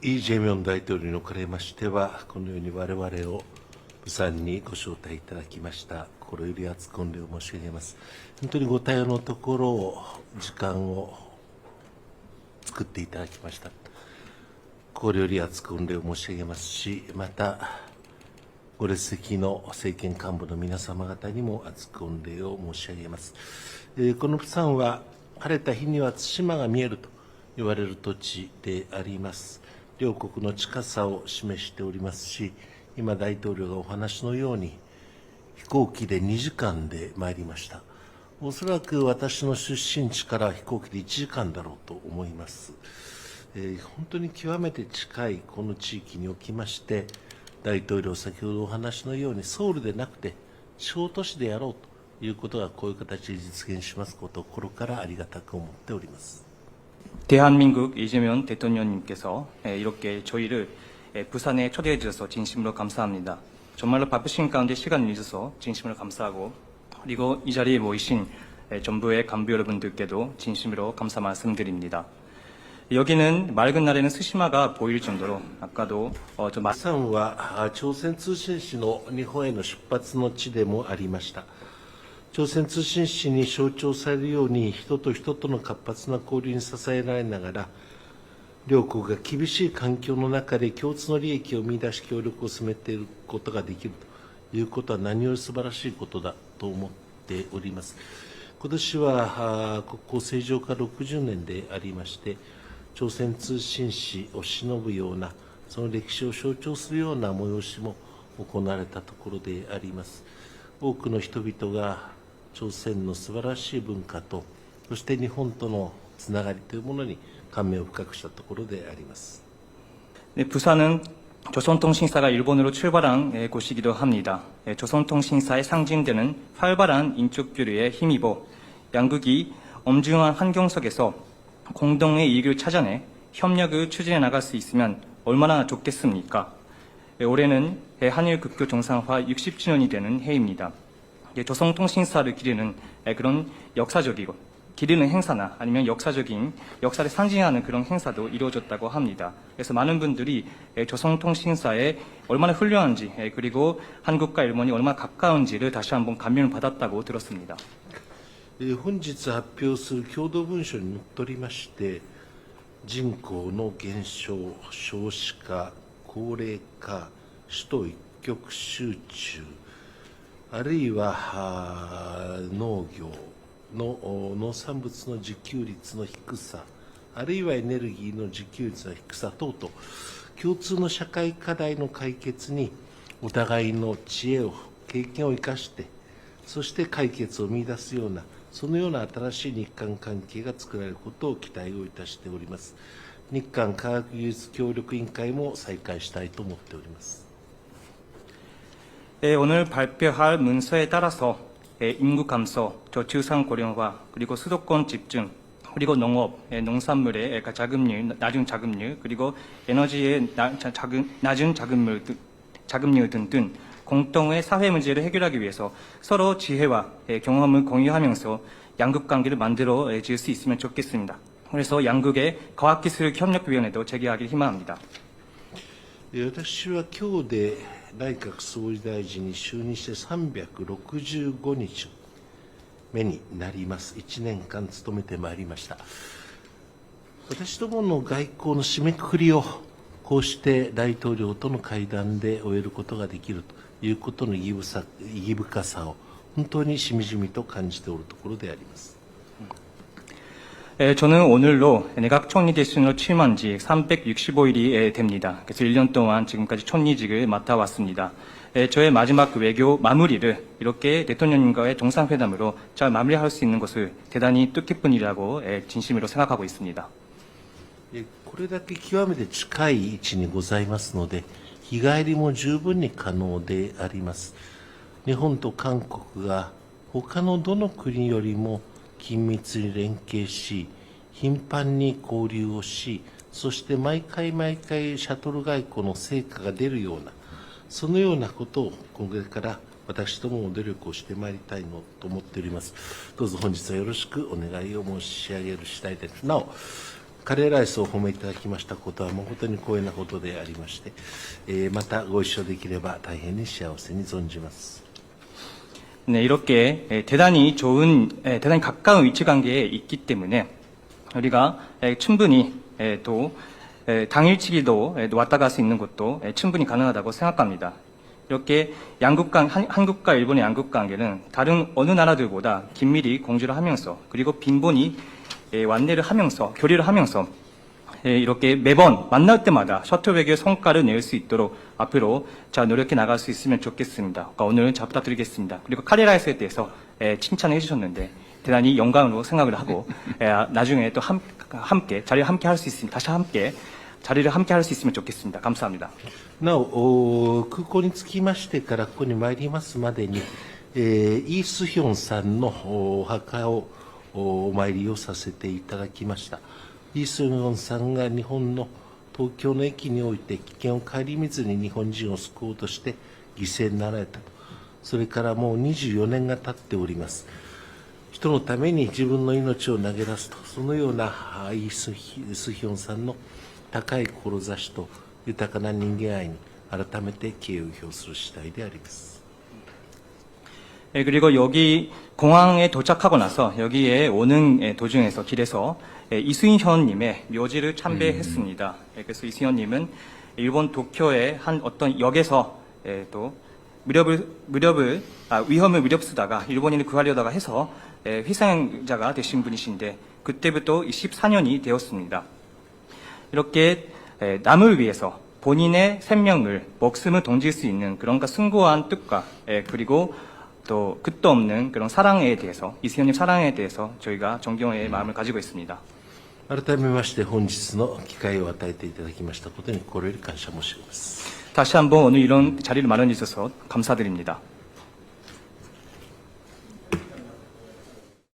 イ・ジェミョン大統領におかれましては、このように我々を釜山にご招待いただきました。心より厚く御礼を申し上げます。本当にご対応のところを、時間を作っていただきました。心より厚く御礼を申し上げますし、また、ご列席の政権幹部の皆様方にも厚く御礼を申し上げます。この釜山は、晴れた日には対馬が見えると言われる土地であります。両国の近さを示しておりますし、今、大統領がお話のように、飛行機で2時間で参りました。おそらく私の出身地から飛行機で1時間だろうと思います。本当に極めて近いこの地域におきまして、大統領、先ほどお話のように、ソウルでなくて、地方都市でやろうということが、こういう形で実現しますことを心からありがたく思っております。대한민국 이재명 대통령님께서 이렇게 저희를 부산에 초대해 주셔서 진심으로 감사합니다. 정말로 바쁘신 가운데 시간을 내주셔서 진심으로 감사하고, 그리고 이 자리에 모이신 정부의 간부 여러분들께도 진심으로 감사 말씀드립니다. 여기는 맑은 날에는 스시마가 보일 정도로 아까도 釜山は朝鮮通信使の日本への出発の地でもありました。朝鮮通信使に象徴されるように、人と人との活発な交流に支えられながら、両国が厳しい環境の中で共通の利益を見出し、協力を進めていることができるということは、何より素晴らしいことだと思っております。今年は国交正常化60年でありまして、朝鮮通信使を偲ぶような、その歴史を象徴するような催しも行われたところであります。多くの人々が朝鮮の素晴らしい文化と、そして日本とのつながりというものに感銘を深くしたところであります。부산은 조선통신사가 일본으로 출발한 곳이기도 합니다. 조선통신사의 상징되는 활발한 인적 교류에 힘입어 양국이 엄중한 환경 속에서 공동의 이익을 찾아내 협력을 추진해 나갈 수 있으면 얼마나 좋겠습니까? 올해는 한일 국교 정상화 60주년이 되는 해입니다. 조선통신사를 기리는 그런 역사적이고 기리는 행사나 아니면 역사를 상징하는 그런 행사도 이루어졌다고 합니다. 그래서 많은 분들이 조선통신사에 얼마나 훌륭한지, 그리고 한국과 일본이 얼마나 가까운지를 다시 한번 감명을 받았다고 들었습니다. 本日発表する共同文書にのっとりまして、人口の減少、少子化、高齢化、首都一極集中、あるいは農業の農産物の自給率の低さ、あるいはエネルギーの自給率の低さ等々、共通の社会課題の解決にお互いの知恵を、経験を生かして、そして解決を見出すような、そのような新しい日韓関係が作られることを期待をいたしております。日韓科学技術協力委員会も再開したいと思っております。오늘 발표할 문서에 따라서 인구 감소, 저출산 고령화, 그리고 수도권 집중, 그리고 농업, 농산물의 자급률, 낮은 자급률, 그리고 에너지의 낮은 자급률 등등 공동의 사회 문제를 해결하기 위해서 서로 지혜와 경험을 공유하면서 양국 관계를 만들어 질 수 있으면 좋겠습니다. 그래서 양국의 과학기술협력위원회도 재개하길 희망합니다. 私は今日で内閣総理大臣に就任して365日目になります。1年間務めてまいりました。私どもの外交の締めくくりを、こうして大統領との会談で終えることができるということの意義深さを本当にしみじみと感じておるところであります。저는 오늘로 내각 총리 대신으로 취임한 지 365일이 됩니다. 그래서 1년 동안 지금까지 총리직을 맡아왔습니다. 저의 마지막 외교 마무리를 이렇게 대통령님과의 정상회담으로 잘 마무리할 수 있는 것을 대단히 뜻깊은 일이라고 진심으로 생각하고 있습니다. これだけ極めて近い位置にございますので、日帰りも十分に可能であります。日本と韓国が他のどの国よりも緊密に連携し、頻繁に交流をし、そして毎回シャトル外交の成果が出るような、そのようなことをこれから私どもも努力をしてまいりたいのと思っております。どうぞ本日はよろしくお願いを申し上げる次第です。なお、カレーライスをお褒めいただきましたことはもう本当に光栄なことでありまして、またご一緒できれば大変に幸せに存じます。 네, 이렇게 대단히 좋은, 대단히 가까운 위치 관계에 있기 때문에 우리가 충분히 또 당일치기도 왔다 갈 수 있는 것도 충분히 가능하다고 생각합니다. 이렇게 한국과 일본의 양국 관계는 다른 어느 나라들보다 긴밀히 공조를 하면서 그리고 빈번히 완례를 하면서 교류를 하면서 이렇게 매번 만날 때마다 셔틀 외교의 성과를 낼 수 있도록 앞으로 잘 노력해 나갈 수 있으면 좋겠습니다. 그러니까 오늘은 잘 부탁드리겠습니다. 그리고 카레라이스에 대해서 칭찬을 해주셨는데 대단히 영광으로 생각을 하고 나중에 또 함께 자리를 함께 할 수 있으면 다시 함께 자리를 함께 할 수 있으면 좋겠습니다. 감사합니다. なお、空港に着きましてからここに参りますまでに、イ・スヒョンさんのお墓をお参りをさせていただきました。イ・スヒョンさんが日本の東京の駅において危険を顧みずに日本人を救おうとして犠牲になられたと。それからもう24年が経っております。人のために自分の命を投げ出すと、そのようなイ・スヒョンさんの高い志と豊かな人間愛に改めて敬意を表する次第であります。 그리고 여기 공항에 도착하고 나서 여기에 오는 도중에서 길에서 이수인현님의 묘지를 참배했습니다. 그래서 이수인현님은 일본 도쿄의 한 어떤 역에서 또 위험을 무렵쓰다가 일본인을 구하려다가 해서 희생자가 되신 분이신데 그때부터 14년이 되었습니다. 이렇게 남을 위해서 본인의 생명을 목숨을 던질 수 있는 그런 숭고한 뜻과 그리고 또 끝도 없는 그런 사랑에 대해서 이수현님 사랑에 대해서 저희가 존경의 마음을 가지고 있습니다. 改めまして本日の機会を与えていただきましたことに心より感謝申し上げます。 다시 한번 오늘 이런 자리를 마련해 주셔서 감사드립니다.